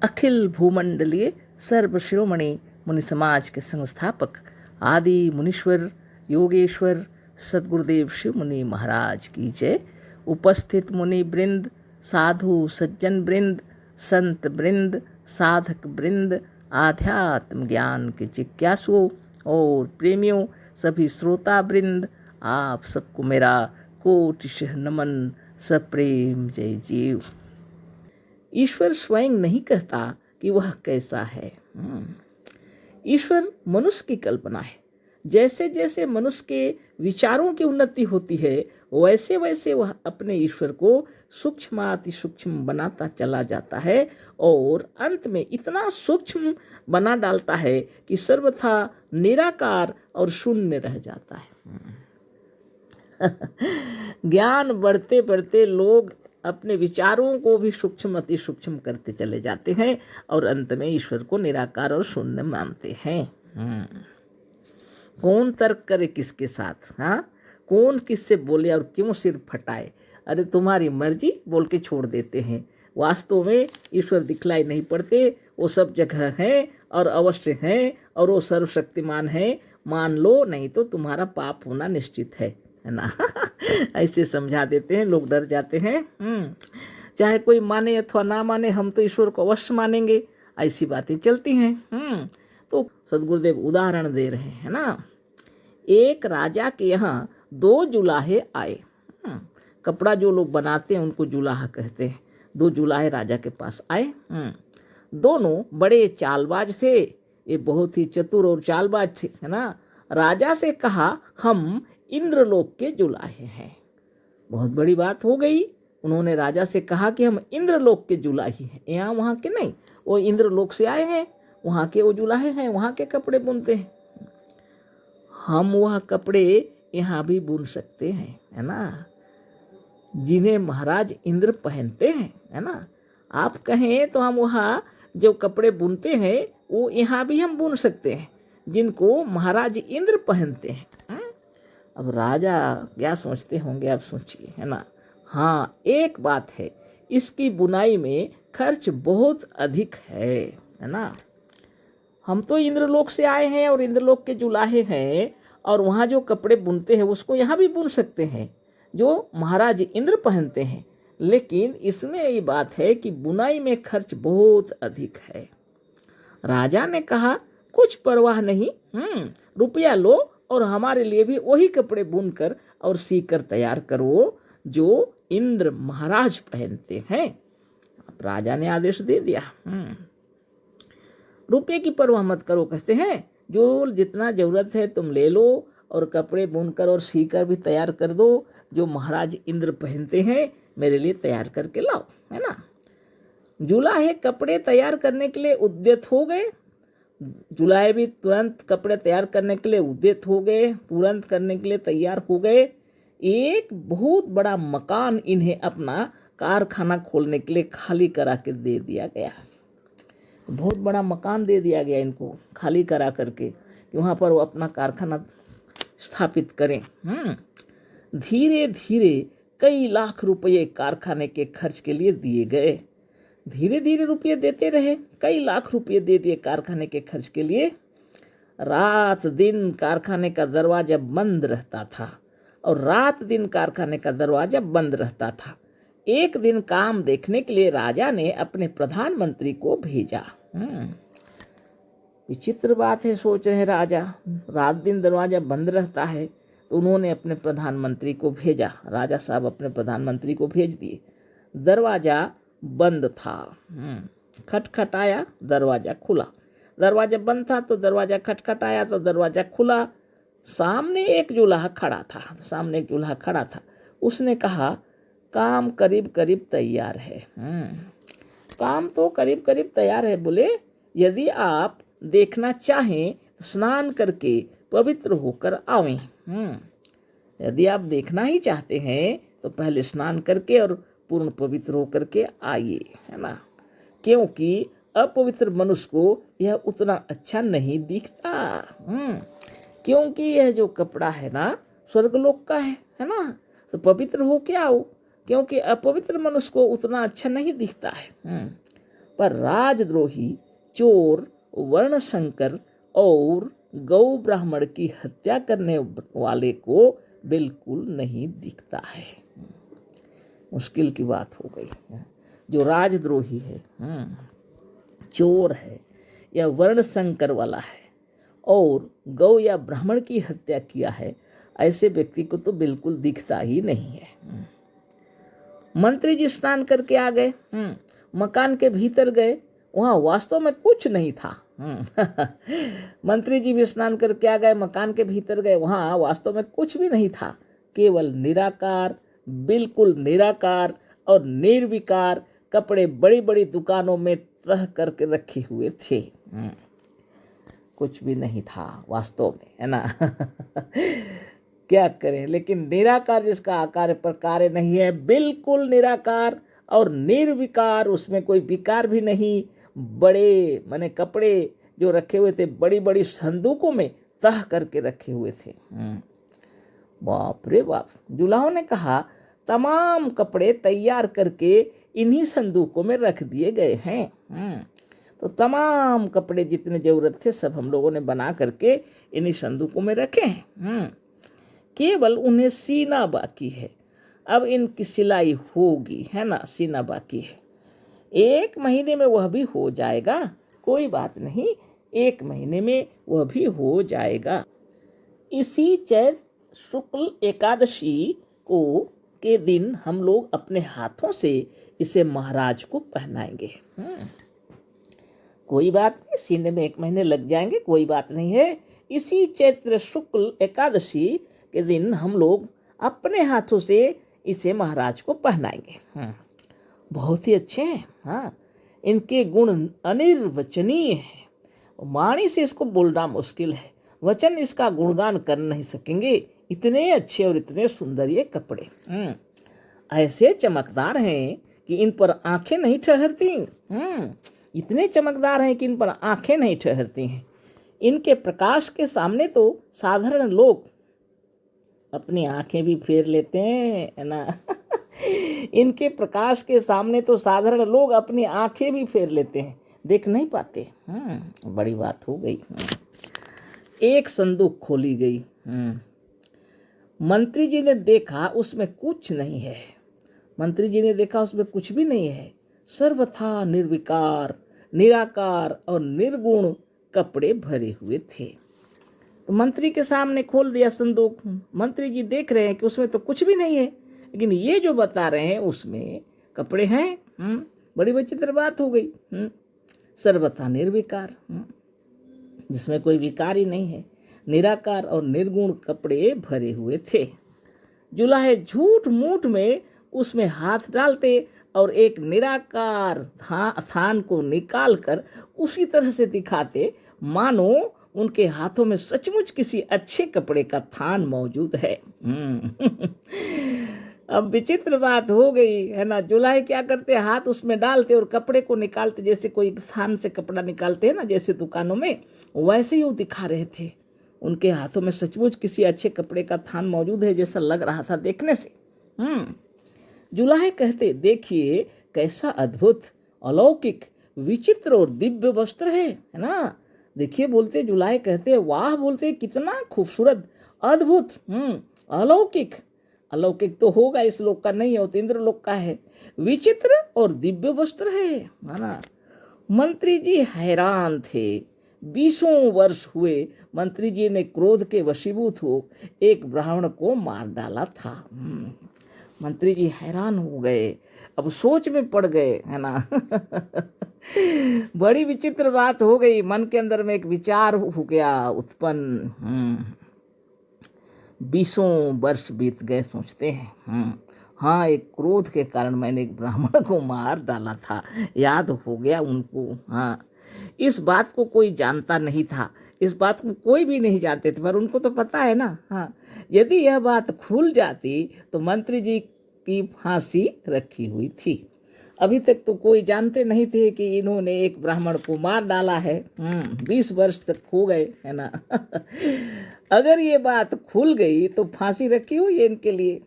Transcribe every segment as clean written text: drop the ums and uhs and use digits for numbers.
अखिल भूमंडलीय सर्वशिरोमणि मुनि समाज के संस्थापक आदि मुनीश्वर योगेश्वर सद्गुरुदेव शिव मुनि महाराज की जय। उपस्थित मुनि वृंद, साधु सज्जन वृंद, संत वृंद, साधक वृंद, आध्यात्म ज्ञान के जिज्ञासुओं और प्रेमियों, सभी श्रोता वृंद, आप सबको मेरा कोटिशः नमन, सप्रेम जय जीव। ईश्वर स्वयं नहीं कहता कि वह कैसा है। ईश्वर मनुष्य की कल्पना है। जैसे जैसे मनुष्य के विचारों की उन्नति होती है वैसे वैसे वह अपने ईश्वर को सूक्ष्माति सूक्ष्म बनाता चला जाता है और अंत में इतना सूक्ष्म बना डालता है कि सर्वथा निराकार और शून्य रह जाता है। ज्ञान बढ़ते बढ़ते लोग अपने विचारों को भी सूक्ष्म अति सूक्ष्म करते चले जाते हैं और अंत में ईश्वर को निराकार और शून्य मानते हैं। कौन तर्क करे किसके साथ? हाँ, कौन किससे बोले और क्यों सिर फटाए? अरे तुम्हारी मर्जी बोल के छोड़ देते हैं। वास्तव में ईश्वर दिखलाई नहीं पड़ते, वो सब जगह हैं और अवश्य हैं और वो सर्वशक्तिमान है। मान लो, नहीं तो तुम्हारा पाप होना निश्चित है ना। ऐसे समझा देते हैं, लोग डर जाते हैं। चाहे कोई माने अथवा ना माने, हम तो ईश्वर को अवश्य मानेंगे, ऐसी बातें चलती हैं। तो सदगुरुदेव उदाहरण दे रहे हैं ना। एक राजा के यहाँ 2 जुलाहे आए। कपड़ा जो लोग बनाते हैं उनको जुलाहा कहते हैं। 2 जुलाहे राजा के पास आए। दोनों बड़े चालबाज थे, ये बहुत ही चतुर और चालबाज थे, है ना। राजा से कहा, हम इंद्रलोक के जुलाहे हैं। बहुत बड़ी बात हो गई। उन्होंने राजा से कहा कि हम इंद्रलोक के जुलाहे हैं, यहाँ वहाँ के नहीं, वो इंद्रलोक से आए हैं, वहाँ के वो जुलाहे हैं, वहाँ के कपड़े बुनते हैं। हम वह कपड़े यहाँ भी बुन सकते हैं, है ना, जिन्हें महाराज इंद्र पहनते हैं, है ना। आप कहें तो हम वहाँ जो कपड़े बुनते हैं वो यहाँ भी हम बुन सकते हैं, जिनको महाराज इंद्र पहनते हैं। अब राजा क्या सोचते होंगे, आप सोचिए, है ना। हाँ, एक बात है, इसकी बुनाई में खर्च बहुत अधिक है ना। हम तो इंद्रलोक से आए हैं और इंद्रलोक के जुलाहे हैं और वहाँ जो कपड़े बुनते हैं उसको यहाँ भी बुन सकते हैं जो महाराज इंद्र पहनते हैं, लेकिन इसमें ये बात है कि बुनाई में खर्च बहुत अधिक है। राजा ने कहा, कुछ परवाह नहीं, रुपया लो और हमारे लिए भी वही कपड़े बुनकर और सीकर तैयार करो जो इंद्र महाराज पहनते हैं। अब राजा ने आदेश दे दिया। रुपये की परवाह मत करो, कहते हैं, जो जितना जरूरत है तुम ले लो और कपड़े बुनकर और सीकर भी तैयार कर दो जो महाराज इंद्र पहनते हैं, मेरे लिए तैयार करके लाओ, है ना। जुलाहे कपड़े तैयार करने के लिए उद्यत हो गए। जुलाहे भी तुरंत कपड़े तैयार करने के लिए उद्यत हो गए, तुरंत करने के लिए तैयार हो गए। एक बहुत बड़ा मकान इन्हें अपना कारखाना खोलने के लिए खाली करा के दे दिया गया। बहुत बड़ा मकान दे दिया गया इनको खाली करा करके कि वहाँ पर वो अपना कारखाना स्थापित करें। धीरे धीरे कई लाख रुपये कारखाने के खर्च के लिए दिए गए। धीरे धीरे रुपये देते रहे, कई लाख रुपये दे दिए कारखाने के खर्च के लिए। रात दिन कारखाने का दरवाजा बंद रहता था और रात दिन कारखाने का दरवाजा बंद रहता था। एक दिन काम देखने के लिए राजा ने अपने प्रधानमंत्री को भेजा। विचित्र बात है, सोच रहे हैं राजा, रात दिन दरवाजा बंद रहता है, तो उन्होंने अपने प्रधानमंत्री को भेजा। राजा साहब अपने प्रधानमंत्री को भेज दिए। दरवाजा बंद था। खटखटाया, दरवाजा खुला। दरवाजा बंद था तो दरवाजा खटखटाया तो दरवाजा खुला। सामने एक जुलाहा खड़ा था। उसने कहा, काम करीब करीब तैयार है। काम तो करीब करीब तैयार है। बोले, यदि आप देखना चाहें तो स्नान करके पवित्र होकर आवें। यदि आप देखना ही चाहते हैं तो पहले स्नान करके और पूर्ण पवित्र होकर के आइए, है ना, क्योंकि अपवित्र मनुष्य को यह उतना अच्छा नहीं दिखता। क्योंकि यह जो कपड़ा है ना स्वर्गलोक का है ना, तो पवित्र हो के आओ, क्योंकि अपवित्र मनुष्य को उतना अच्छा नहीं दिखता है। पर राजद्रोही, चोर, वर्णशंकर और गौ ब्राह्मण की हत्या करने वाले को बिल्कुल नहीं दिखता है। मुश्किल की बात हो गई। जो राजद्रोही है, चोर है या वर्ण संकर वाला है और गौ या ब्राह्मण की हत्या किया है, ऐसे व्यक्ति को तो बिल्कुल दिखता ही नहीं है। मंत्री जी स्नान करके आ गए, मकान के भीतर गए, वहाँ वास्तव में कुछ नहीं था। मंत्री जी भी स्नान करके आ गए, मकान के भीतर गए, वहाँ वास्तव में कुछ भी नहीं था। केवल निराकार, बिल्कुल निराकार और निर्विकार कपड़े बड़ी बड़ी दुकानों में तह करके रखे हुए थे। कुछ भी नहीं था वास्तव में, है ना। क्या करें, लेकिन निराकार जिसका आकार प्रकार नहीं है, बिल्कुल निराकार और निर्विकार, उसमें कोई विकार भी नहीं। बड़े माने कपड़े जो रखे हुए थे बड़ी बड़ी संदूकों में तह करके रखे हुए थे। बाप रे बाप। जुलाहों ने कहा तमाम कपड़े तैयार करके इन्हीं संदूकों में रख दिए गए हैं। तो तमाम कपड़े जितने जरूरत थे सब हम लोगों ने बना करके इन्हीं संदूकों में रखे हैं। केवल उन्हें सीना बाकी है। अब इनकी सिलाई होगी, है ना, सीना बाकी है। 1 महीने में वह भी हो जाएगा, कोई बात नहीं, 1 महीने में वह भी हो जाएगा। इसी चैत्र शुक्ल एकादशी को के दिन हम लोग अपने हाथों से इसे महाराज को पहनाएंगे। कोई बात नहीं, सीने में 1 महीने लग जाएंगे, कोई बात नहीं है। इसी चैत्र शुक्ल एकादशी के दिन हम लोग अपने हाथों से इसे महाराज को पहनाएंगे। बहुत ही अच्छे हैं। हाँ, इनके गुण अनिर्वचनीय हैं, वाणी से इसको बोलना मुश्किल है, वचन इसका गुणगान कर नहीं सकेंगे। इतने अच्छे और इतने सुंदर ये कपड़े ऐसे चमकदार हैं कि इन पर आंखें नहीं ठहरती। इतने चमकदार हैं कि इन पर आंखें नहीं ठहरती हैं। इनके प्रकाश के सामने तो साधारण लोग अपनी आंखें भी फेर लेते हैं, है ना। इनके प्रकाश के सामने तो साधारण लोग अपनी आंखें भी फेर लेते हैं, देख नहीं पाते। बड़ी बात हो गई। एक संदूक खोली गई। मंत्री जी ने देखा उसमें कुछ नहीं है। मंत्री जी ने देखा उसमें कुछ भी नहीं है। सर्वथा निर्विकार, निराकार और निर्गुण कपड़े भरे हुए थे। तो मंत्री के सामने खोल दिया संदूक। मंत्री जी देख रहे हैं कि उसमें तो कुछ भी नहीं है, लेकिन ये जो बता रहे हैं उसमें कपड़े हैं। बड़ी विचित्र बात हो गई। सर्वथा निर्विकार, जिसमें कोई विकार ही नहीं है, निराकार और निर्गुण कपड़े भरे हुए थे। जुलाहे झूठ मूठ में उसमें हाथ डालते और एक निराकार थान को निकाल कर उसी तरह से दिखाते मानो उनके हाथों में सचमुच किसी अच्छे कपड़े का थान मौजूद है। अब विचित्र बात हो गई, है ना। जुलाहे क्या करते, हाथ उसमें डालते और कपड़े को निकालते, जैसे कोई थान से कपड़ा निकालते हैं ना, जैसे दुकानों में, वैसे ही वो दिखा रहे थे। उनके हाथों में सचमुच किसी अच्छे कपड़े का थान मौजूद है जैसा लग रहा था देखने से। जुलाहे कहते, देखिए कैसा अद्भुत, अलौकिक, विचित्र और दिव्य वस्त्र है ना। देखिए बोलते, जुलाहे कहते, वाह बोलते, कितना खूबसूरत, अद्भुत, अलौकिक। अलौकिक तो होगा, इस लोक का नहीं है, तो इंद्र लोक का है। विचित्र और दिव्य वस्त्र है ना। मंत्री जी हैरान थे। 20 वर्ष हुए मंत्री जी ने क्रोध के वशीभूत हो एक ब्राह्मण को मार डाला था। मंत्री जी हैरान हो गए, अब सोच में पड़ गए, है ना। बड़ी विचित्र बात हो गई। मन के अंदर में एक विचार हो गया उत्पन्न। 20 वर्ष बीत गए, सोचते हैं। हाँ, एक क्रोध के कारण मैंने एक ब्राह्मण को मार डाला था, याद हो गया उनको। हाँ, इस बात को कोई जानता नहीं था, इस बात को कोई भी नहीं जानते थे, पर उनको तो पता है ना। हाँ, यदि यह बात खुल जाती तो मंत्री जी की फांसी रखी हुई थी। अभी तक तो कोई जानते नहीं थे कि इन्होंने एक ब्राह्मण को मार डाला है। 20 वर्ष तक हो गए, है ना। अगर ये बात खुल गई तो फांसी रखी हुई है इनके लिए।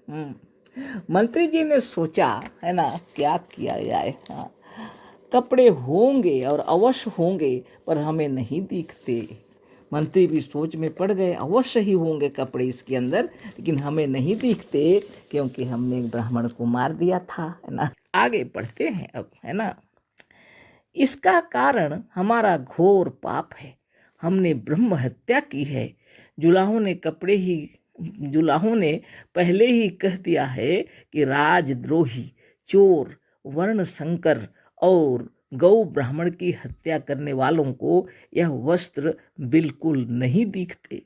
मंत्री जी ने सोचा, है ना, क्या किया जाए। हाँ, कपड़े होंगे और अवश्य होंगे, पर हमें नहीं दिखते। मंत्री भी सोच में पड़ गए, अवश्य ही होंगे कपड़े इसके अंदर, लेकिन हमें नहीं दिखते क्योंकि हमने एक ब्राह्मण को मार दिया था, है ना। आगे बढ़ते हैं अब, है ना। इसका कारण हमारा घोर पाप है, हमने ब्रह्म हत्या की है। जुलाहों ने पहले ही कह दिया है कि राजद्रोही, चोर, वर्ण संकर और गौ ब्राह्मण की हत्या करने वालों को यह वस्त्र बिल्कुल नहीं दिखते।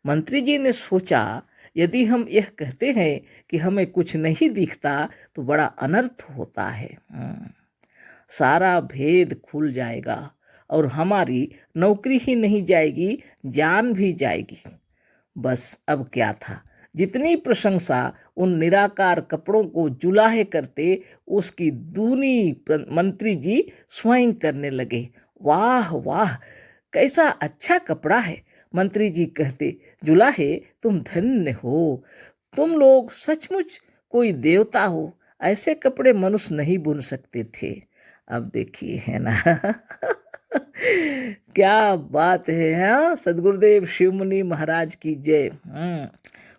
मंत्री जी ने सोचा, यदि हम यह कहते हैं कि हमें कुछ नहीं दिखता तो बड़ा अनर्थ होता है। सारा भेद खुल जाएगा और हमारी नौकरी ही नहीं जाएगी, जान भी जाएगी। बस अब क्या था, जितनी प्रशंसा उन निराकार कपड़ों को जुलाहे करते, उसकी दूनी मंत्री जी स्वयं करने लगे। वाह वाह, कैसा अच्छा कपड़ा है। मंत्री जी कहते, जुलाहे तुम धन्य हो, तुम लोग सचमुच कोई देवता हो, ऐसे कपड़े मनुष्य नहीं बुन सकते थे। अब देखिए, है ना। क्या बात है। हाँ, सदगुरुदेव शिव मुनि महाराज की जय।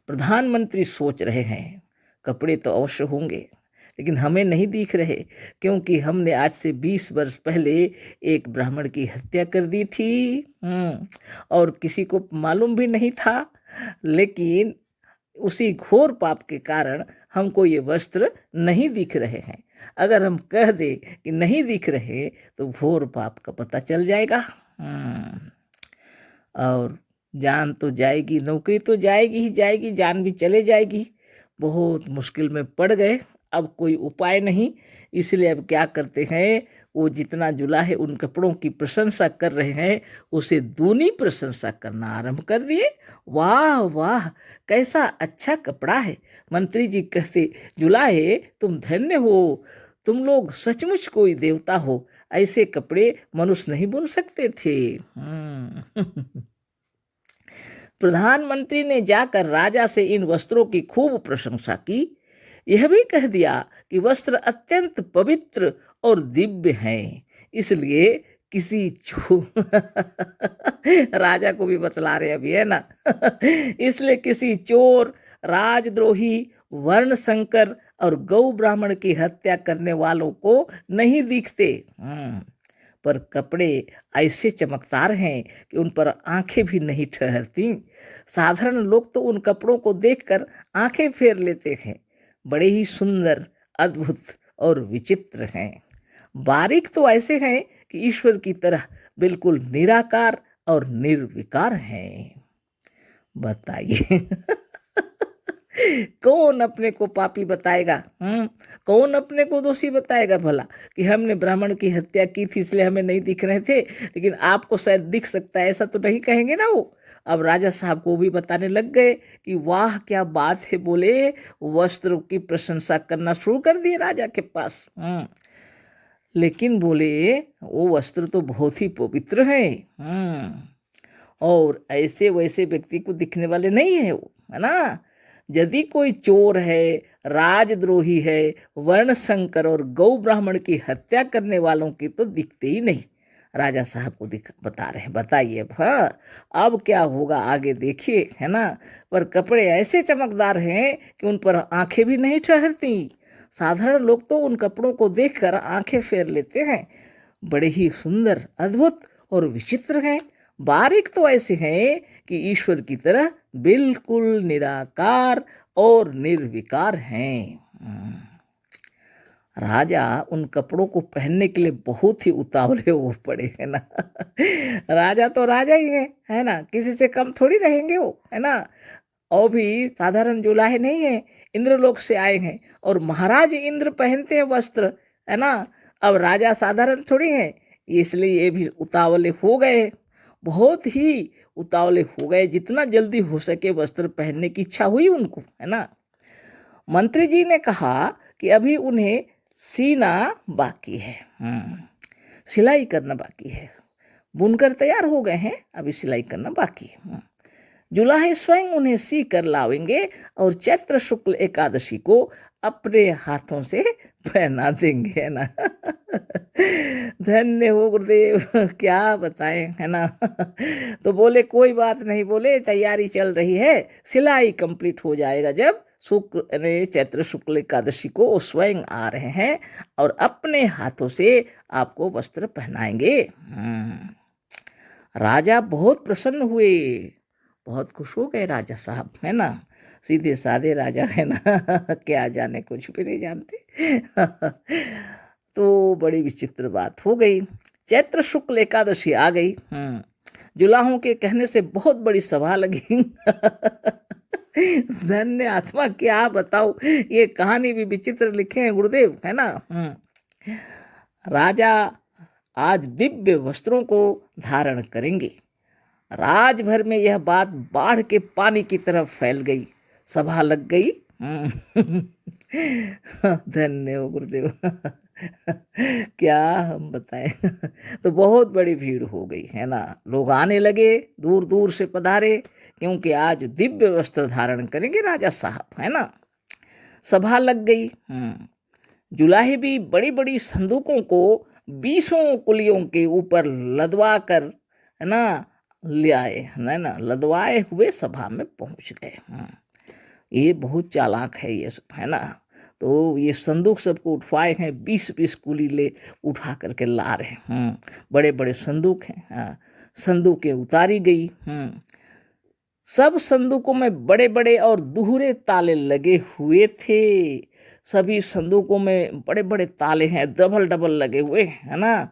प्रधानमंत्री सोच रहे हैं कपड़े तो अवश्य होंगे, लेकिन हमें नहीं दिख रहे, क्योंकि हमने आज से 20 वर्ष पहले एक ब्राह्मण की हत्या कर दी थी। और किसी को मालूम भी नहीं था, लेकिन उसी घोर पाप के कारण हमको ये वस्त्र नहीं दिख रहे हैं। अगर हम कह दे कि नहीं दिख रहे तो घोर पाप का पता चल जाएगा। और जान तो जाएगी, नौकरी तो जाएगी ही जाएगी, जान भी चले जाएगी। बहुत मुश्किल में पड़ गए, अब कोई उपाय नहीं। इसलिए अब क्या करते हैं, वो जितना जुलाहे उन कपड़ों की प्रशंसा कर रहे हैं, उसे दूनी प्रशंसा करना आरंभ कर दिए। वाह वाह, कैसा अच्छा कपड़ा है। मंत्री जी कहते, जुलाहे तुम धन्य हो, तुम लोग सचमुच कोई देवता हो, ऐसे कपड़े मनुष्य नहीं बुन सकते थे। प्रधानमंत्री ने जाकर राजा से इन वस्त्रों की खूब प्रशंसा की। यह भी कह दिया कि वस्त्र अत्यंत पवित्र और दिव्य हैं, इसलिए किसी राजा को भी बतला रहे अभी, है ना। इसलिए किसी चोर, राजद्रोही, वर्ण संकर और गौ ब्राह्मण की हत्या करने वालों को नहीं दिखते। पर कपड़े ऐसे चमकदार हैं कि उन पर आंखें भी नहीं ठहरती। साधारण लोग तो उन कपड़ों को देखकर आंखें फेर लेते हैं। बड़े ही सुंदर, अद्भुत और विचित्र हैं। बारीक तो ऐसे हैं कि ईश्वर की तरह बिल्कुल निराकार और निर्विकार हैं। बताइए। कौन अपने को पापी बताएगा? कौन अपने को दोषी बताएगा भला कि हमने ब्राह्मण की हत्या की थी इसलिए हमें नहीं दिख रहे थे, लेकिन आपको शायद दिख सकता है, ऐसा तो नहीं कहेंगे ना वो। अब राजा साहब को भी बताने लग गए कि वाह क्या बात है, बोले वस्त्र की प्रशंसा करना शुरू कर दिए राजा के पास। लेकिन बोले वो वस्त्र तो बहुत ही पवित्र हैं, और ऐसे वैसे व्यक्ति को दिखने वाले नहीं है वो, है ना। यदि कोई चोर है, राजद्रोही है, वर्ण संकर और गौ ब्राह्मण की हत्या करने वालों की तो दिखते ही नहीं। राजा साहब को बता रहे हैं, बताइए अब। हाँ, अब क्या होगा आगे देखिए, है ना। पर कपड़े ऐसे चमकदार हैं कि उन पर आंखें भी नहीं ठहरती। साधारण लोग तो उन कपड़ों को देखकर आंखें फेर लेते हैं। बड़े ही सुंदर, अद्भुत और विचित्र हैं। बारीक तो ऐसे हैं कि ईश्वर की तरह बिल्कुल निराकार और निर्विकार हैं। राजा उन कपड़ों को पहनने के लिए बहुत ही उतावले हो पड़े, है ना। राजा तो राजा ही है ना, किसी से कम थोड़ी रहेंगे वो, है ना। और भी साधारण जुलाहे नहीं है, इंद्रलोक से आए हैं और महाराज इंद्र पहनते हैं वस्त्र, है ना। अब राजा साधारण थोड़ी हैं, इसलिए ये भी उतावले हो गए, बहुत ही उतावले हो गए। जितना जल्दी हो सके वस्त्र पहनने की इच्छा हुई उनको, है ना। मंत्री जी ने कहा कि अभी उन्हें सीना बाकी है, सिलाई करना बाकी है। बुनकर तैयार हो गए हैं, अभी सिलाई करना बाकी है। जुलाहे स्वयं उन्हें सी कर लावेंगे और चैत्र शुक्ल एकादशी को अपने हाथों से पहना देंगे, है ना। धन्य हो गुरुदेव, क्या बताएं, है ना। तो बोले कोई बात नहीं, बोले तैयारी चल रही है, सिलाई कंप्लीट हो जाएगा जब शुक्ल ने चैत्र शुक्ल एकादशी को वो स्वयं आ रहे हैं और अपने हाथों से आपको वस्त्र पहनाएंगे। राजा बहुत प्रसन्न हुए, बहुत खुश हो गए राजा साहब, है ना। सीधे साधे राजा है ना, क्या जाने, कुछ भी नहीं जानते। तो बड़ी विचित्र बात हो गई। चैत्र शुक्ल एकादशी आ गई। जुलाहों के कहने से बहुत बड़ी सभा लगी। धन्य आत्मा, क्या बताओ, ये कहानी भी विचित्र लिखे हैं गुरुदेव, है ना। राजा आज दिव्य वस्त्रों को धारण करेंगे। राजभर में यह बात बाढ़ के पानी की तरफ फैल गई, सभा लग गई। धन्य हो गुरुदेव। क्या हम बताएं। तो बहुत बड़ी भीड़ हो गई, है ना। लोग आने लगे, दूर दूर से पधारे, क्योंकि आज दिव्य वस्त्र धारण करेंगे राजा साहब, है ना। सभा लग गई। जुलाहे भी बड़ी बड़ी संदूकों को 20 कुलियों के ऊपर लदवा कर, है ना, ले आए, है ना। लदवाए हुए सभा में पहुंच गए। ये बहुत चालाक है ये सब, है ना। तो ये संदूक सबको उठवाए हैं, 20-20 कुली ले उठा करके ला रहे हैं। बड़े बड़े संदूक हैं। संदूकें उतारी गई। सब संदूकों में बड़े बड़े और दुहरे ताले लगे हुए थे। सभी संदूकों में बड़े बड़े ताले हैं, डबल डबल लगे हुए, है ना।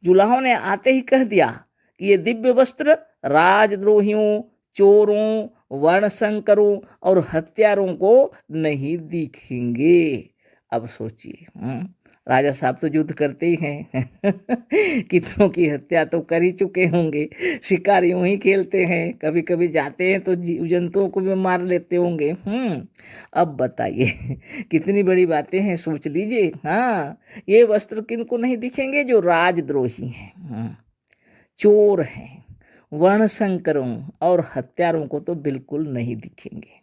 जुलाहों ने आते ही कह दिया कि ये दिव्य वस्त्र राजद्रोहियों, चोरों, वर्णशंकरों और हत्यारों को नहीं दिखेंगे। अब सोचिए, राजा साहब तो युद्ध करते ही हैं। कितनों की हत्या तो कर ही चुके होंगे। शिकार यूं ही खेलते हैं, कभी कभी जाते हैं तो जीव जंतुओं को भी मार लेते होंगे। अब बताइए, कितनी बड़ी बातें हैं, सोच लीजिए। हाँ, ये वस्त्र किनको नहीं दिखेंगे? जो राजद्रोही हैं, चोर हैं, वर्णशंकरों और हत्यारों को तो बिल्कुल नहीं दिखेंगे।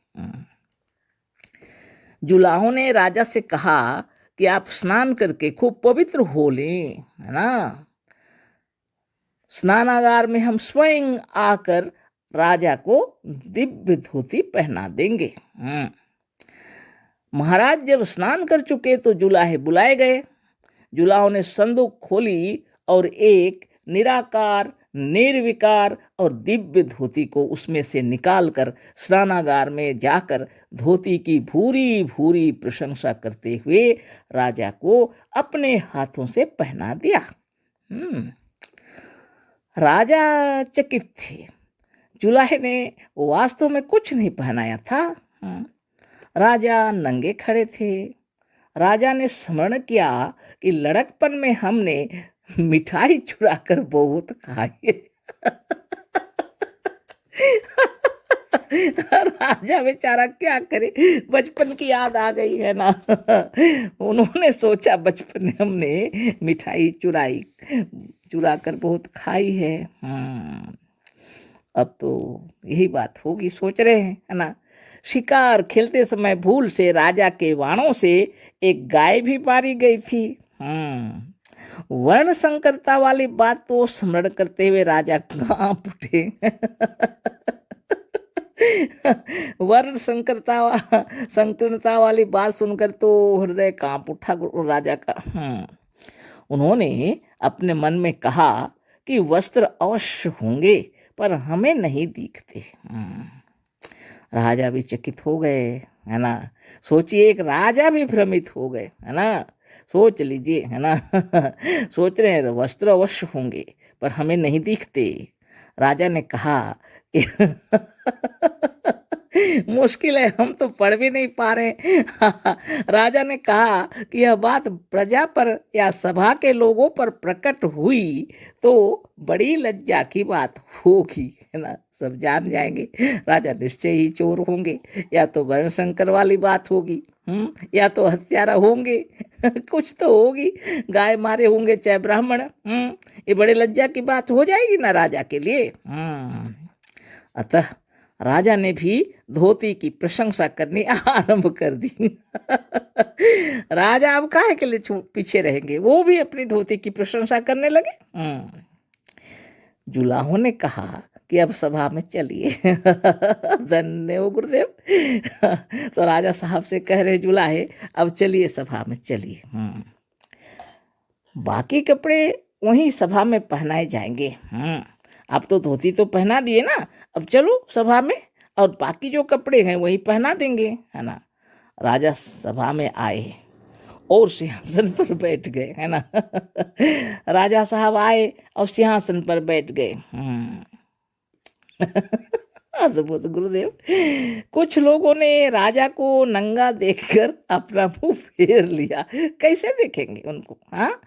जुलाहों ने राजा से कहा कि आप स्नान करके खूब पवित्र हो लें, है ना। स्नानागार में हम स्वयं आकर राजा को दिव्य धोती पहना देंगे। महाराज जब स्नान कर चुके तो जुलाहे बुलाए गए। जुलाहों ने संदूक खोली और एक निराकार, निर्विकार और दिव्य धोती को उसमें से निकालकर स्नानागार में जाकर धोती की भूरी भूरी प्रशंसा करते हुए राजा को अपने हाथों से पहना दिया। राजा चकित थे। जुलाहे ने वास्तव में कुछ नहीं पहनाया था। राजा नंगे खड़े थे। राजा ने स्मरण किया कि लड़कपन में हमने मिठाई चुरा कर बहुत खाई। राजा बेचारा क्या करे, बचपन की याद आ गई, है ना। उन्होंने सोचा बचपन में हमने मिठाई चुरा कर बहुत खाई है। अब तो यही बात होगी, सोच रहे हैं, है ना। शिकार खेलते समय भूल से राजा के वाणों से एक गाय भी मारी गई थी। वर्ण संकरता वाली बात तो स्मरण करते हुए राजा कांप उठे। वर्ण संकीर्णता वाली बात सुनकर तो हृदय कांप उठा राजा का। उन्होंने अपने मन में कहा कि वस्त्र अवश्य होंगे पर हमें नहीं दिखते। राजा भी चकित हो गए, है ना। सोचिए, एक राजा भी भ्रमित हो गए, है ना। सोच लीजिए, है ना। सोच रहे हैं वस्त्र अवश्य होंगे पर हमें नहीं दिखते। राजा ने कहा मुश्किल है, हम तो पढ़ भी नहीं पा रहे। राजा ने कहा कि यह बात प्रजा पर या सभा के लोगों पर प्रकट हुई तो बड़ी लज्जा की बात होगी, है ना। सब जान जाएंगे राजा निश्चय ही चोर होंगे, या तो वर्णशंकर वाली बात होगी, या तो हत्यारा होंगे। कुछ तो होगी, गाय मारे होंगे चाहे ब्राह्मण। ये बड़े लज्जा की बात हो जाएगी ना राजा के लिए। अतः राजा ने भी धोती की प्रशंसा करनी आरंभ कर दी। राजा अब काहे के लिए पीछे रहेंगे, वो भी अपनी धोती की प्रशंसा करने लगे। जुलाहों ने कहा कि अब सभा में चलिए। धन्य हो गुरुदेव। तो राजा साहब से कह रहे जुलाहे, अब चलिए सभा में चलिए। बाकी कपड़े वहीं सभा में पहनाए जाएंगे। अब तो धोती तो पहना दिए ना, अब चलो सभा में, और बाकी जो कपड़े हैं वही पहना देंगे, है ना। राजा सभा में आए और सिंहासन पर बैठ गए, है ना। राजा साहब आए और सिंहासन पर बैठ गए। अद्भुत गुरुदेव। कुछ लोगों ने राजा को नंगा देखकर अपना मुंह फेर लिया। कैसे देखेंगे उनको, हाँ,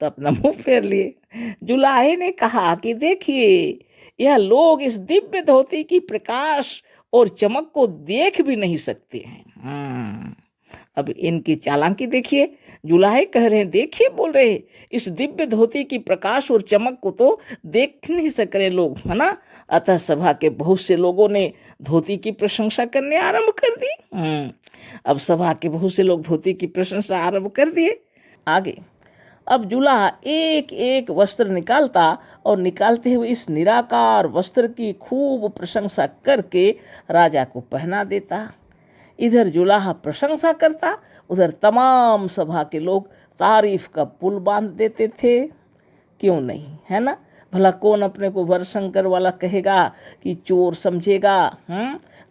तो अपना मुंह फेर लिए। जुलाहे ने कहा कि देखिए, यह लोग इस दिव्य धोती की प्रकाश और चमक को देख भी नहीं सकते हैं। अब इनकी चालाकी देखिए। जुलाहे कह रहे हैं, देखिए बोल रहे हैं, इस दिव्य धोती की प्रकाश और चमक को तो देख नहीं सक रहे लोग, है ना। अतः सभा के बहुत से लोगों ने धोती की प्रशंसा करने आरंभ कर दी। अब सभा के बहुत से लोग धोती की प्रशंसा आरंभ कर दिए। आगे अब जुलाहा एक एक वस्त्र निकालता और निकालते हुए इस निराकार वस्त्र की खूब प्रशंसा करके राजा को पहना देता। इधर जुलाहा प्रशंसा करता, उधर तमाम सभा के लोग तारीफ का पुल बांध देते थे। क्यों नहीं, है ना। भला कौन अपने को वरशंकर वाला कहेगा कि चोर समझेगा,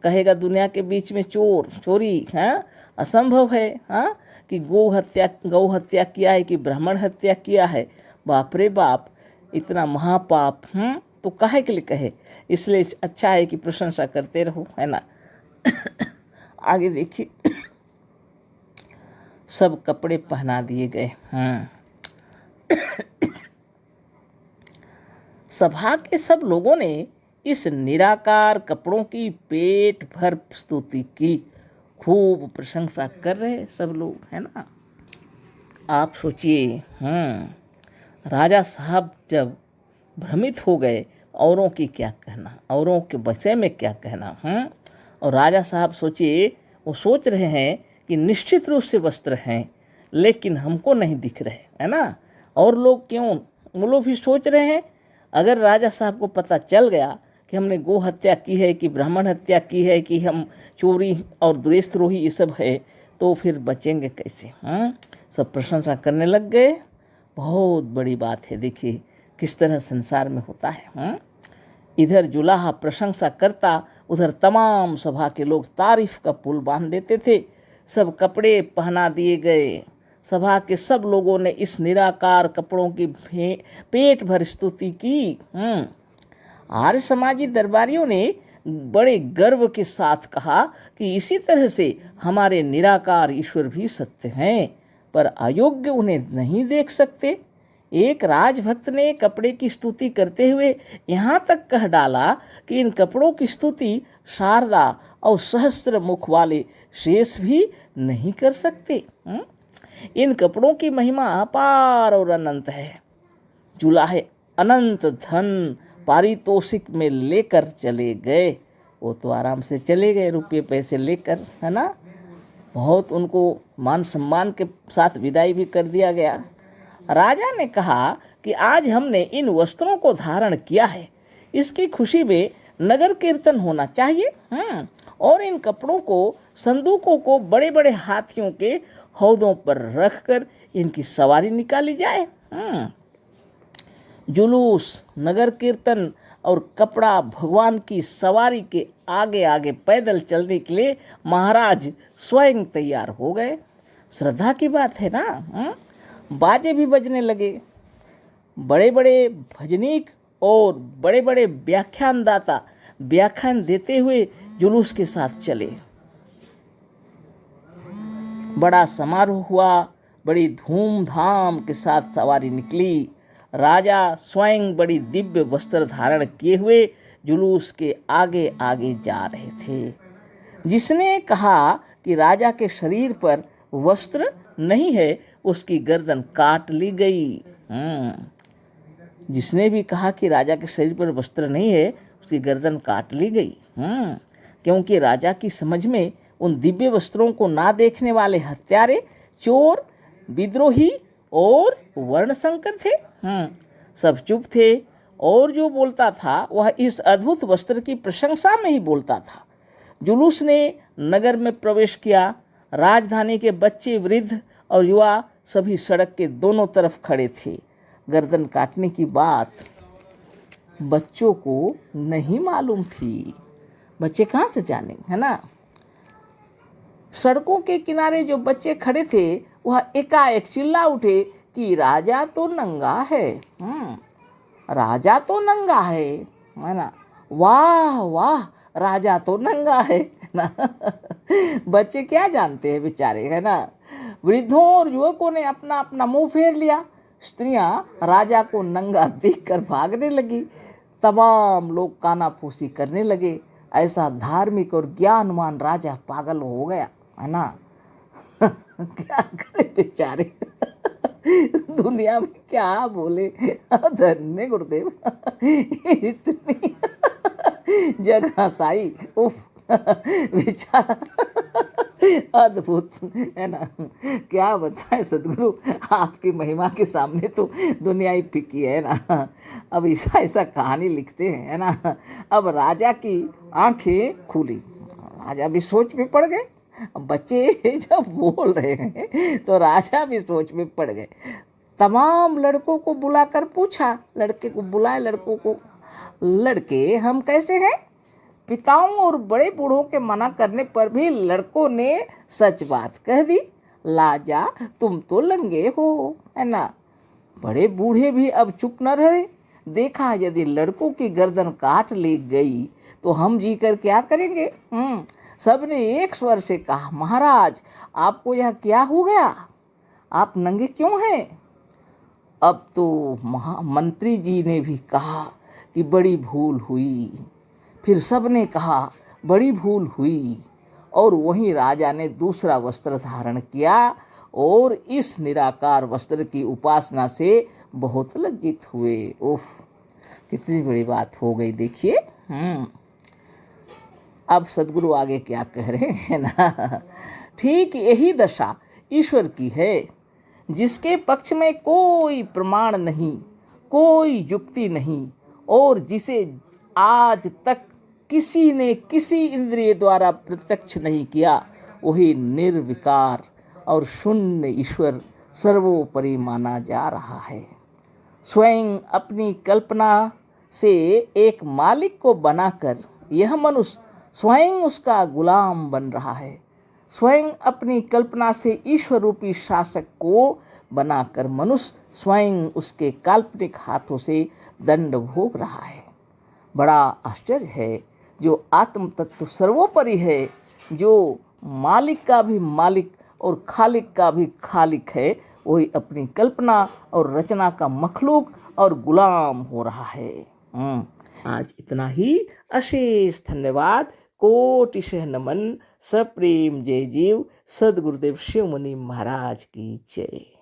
कहेगा दुनिया के बीच में चोरी है, असंभव है, हाँ, कि गौ हत्या किया है कि ब्राह्मण हत्या किया है। बाप रे बाप, इतना महापाप, तो काहे के लिए कहे। इसलिए अच्छा है कि प्रशंसा करते रहो, है ना। आगे देखिए, सब कपड़े पहना दिए गए। सभा के सब लोगों ने इस निराकार कपड़ों की पेट भर स्तुति की। खूब प्रशंसा कर रहे सब लोग, है ना। आप सोचिए, राजा साहब जब भ्रमित हो गए, औरों की क्या कहना, औरों के विषय में क्या कहना, और राजा साहब सोचिए, वो सोच रहे हैं कि निश्चित रूप से वस्त्र हैं, लेकिन हमको नहीं दिख रहे, है ना। और लोग क्यों, वो लोग भी सोच रहे हैं, अगर राजा साहब को पता चल गया कि हमने गो हत्या की है कि ब्राह्मण हत्या की है कि हम चोरी और देशद्रोही ये सब है, तो फिर बचेंगे कैसे। सब प्रशंसा करने लग गए। बहुत बड़ी बात है, देखिए किस तरह संसार में होता है। इधर जुलाहा प्रशंसा करता, उधर तमाम सभा के लोग तारीफ का पुल बांध देते थे। सब कपड़े पहना दिए गए। सभा के सब लोगों ने इस निराकार कपड़ों की पेट भर स्तुति की। आर्य समाजी दरबारियों ने बड़े गर्व के साथ कहा कि इसी तरह से हमारे निराकार ईश्वर भी सत्य हैं, पर अयोग्य उन्हें नहीं देख सकते। एक राजभक्त ने कपड़े की स्तुति करते हुए यहाँ तक कह डाला कि इन कपड़ों की स्तुति शारदा और सहस्र मुख वाले शेष भी नहीं कर सकते। इन कपड़ों की महिमा अपार और अनंत है। जुलाहे अनंत धन पारितोषिक में लेकर चले गए। वो तो आराम से चले गए रुपये पैसे लेकर, है ना। बहुत उनको मान सम्मान के साथ विदाई भी कर दिया गया। राजा ने कहा कि आज हमने इन वस्त्रों को धारण किया है, इसकी खुशी में नगर कीर्तन होना चाहिए। और इन कपड़ों को, संदूकों को बड़े बड़े हाथियों के हौदों पर रखकर इनकी सवारी निकाली जाए। जुलूस, नगर कीर्तन और कपड़ा भगवान की सवारी के आगे आगे पैदल चलने के लिए महाराज स्वयं तैयार हो गए। श्रद्धा की बात है ना। बाजे भी बजने लगे। बड़े बड़े भजनीक और बड़े बड़े व्याख्यानदाता व्याख्यान देते हुए जुलूस के साथ चले। बड़ा समारोह हुआ, बड़ी धूमधाम के साथ सवारी निकली। राजा स्वयं बड़ी दिव्य वस्त्र धारण किए हुए जुलूस के आगे आगे जा रहे थे। जिसने कहा कि राजा के शरीर पर वस्त्र नहीं है, उसकी गर्दन काट ली गई। जिसने भी कहा कि राजा के शरीर पर वस्त्र नहीं है, उसकी गर्दन काट ली गई। क्योंकि राजा की समझ में उन दिव्य वस्त्रों को ना देखने वाले हत्यारे, चोर, विद्रोही और वर्णशंकर थे। सब चुप थे और जो बोलता था वह इस अद्भुत वस्त्र की प्रशंसा में ही बोलता था। जुलूस ने नगर में प्रवेश किया। राजधानी के बच्चे, वृद्ध और युवा सभी सड़क के दोनों तरफ खड़े थे। गर्दन काटने की बात बच्चों को नहीं मालूम थी। बच्चे कहाँ से जाने, है ना। सड़कों के किनारे जो बच्चे खड़े थे वह एकाएक चिल्ला उठे कि राजा तो नंगा है। राजा तो नंगा है ना। वाह वाह, राजा तो नंगा है ना। बच्चे क्या जानते हैं बेचारे, है ना। वृद्धों और युवकों ने अपना अपना मुंह फेर लिया। स्त्रियां राजा को नंगा देखकर भागने लगी। तमाम लोग कानाफूसी करने लगे। ऐसा धार्मिक और ज्ञानवान राजा पागल हो गया, है ना। क्या करे बेचारे। दुनिया में क्या बोले। धन्य गुरुदेव। इतनी जगह साई, उफ, बेचारा अद्भुत, है ना। क्या बताएं सदगुरु, आपकी महिमा के सामने तो दुनिया ही फीकी है ना। अब ऐसा ऐसा कहानी लिखते हैं, है ना। अब राजा की आंखें खुली। राजा भी सोच में पड़ गए। बच्चे जब बोल रहे हैं तो राजा भी सोच में पड़ गए। तमाम लड़कों को बुलाकर पूछा। लड़के को बुलाए, लड़कों को, लड़के हम कैसे हैं। पिताओं और बड़े बूढ़ों के मना करने पर भी लड़कों ने सच बात कह दी। लाजा, तुम तो लंगे हो, है ना। बड़े बूढ़े भी अब चुप न रहे। देखा यदि लड़कों की गर्दन काट ली गई तो हम जीकर क्या करेंगे। सबने एक स्वर से कहा, महाराज आपको यह क्या हो गया, आप नंगे क्यों हैं। अब तो मंत्री जी ने भी कहा कि बड़ी भूल हुई। फिर सब ने कहा बड़ी भूल हुई। और वहीं राजा ने दूसरा वस्त्र धारण किया और इस निराकार वस्त्र की उपासना से बहुत लज्जित हुए। ओह, कितनी बड़ी बात हो गई देखिए। अब सदगुरु आगे क्या कह रहे हैं ना। ठीक यही दशा ईश्वर की है, जिसके पक्ष में कोई प्रमाण नहीं, कोई युक्ति नहीं, और जिसे आज तक किसी ने किसी इंद्रिय द्वारा प्रत्यक्ष नहीं किया, वही निर्विकार और शून्य ईश्वर सर्वोपरि माना जा रहा है। स्वयं अपनी कल्पना से एक मालिक को बनाकर यह मनुष्य स्वयं उसका गुलाम बन रहा है। स्वयं अपनी कल्पना से ईश्वर रूपी शासक को बनाकर मनुष्य स्वयं उसके काल्पनिक हाथों से दंड भोग रहा है। बड़ा आश्चर्य है। जो आत्म तत्व सर्वोपरि है, जो मालिक का भी मालिक और खालिक का भी खालिक है, वही अपनी कल्पना और रचना का मखलूक और गुलाम हो रहा है। आज इतना ही। अशेष धन्यवाद। कोटिशः नमन। सप्रेम जय जीव। सद्गुरुदेव शिव मुनि महाराज की जय।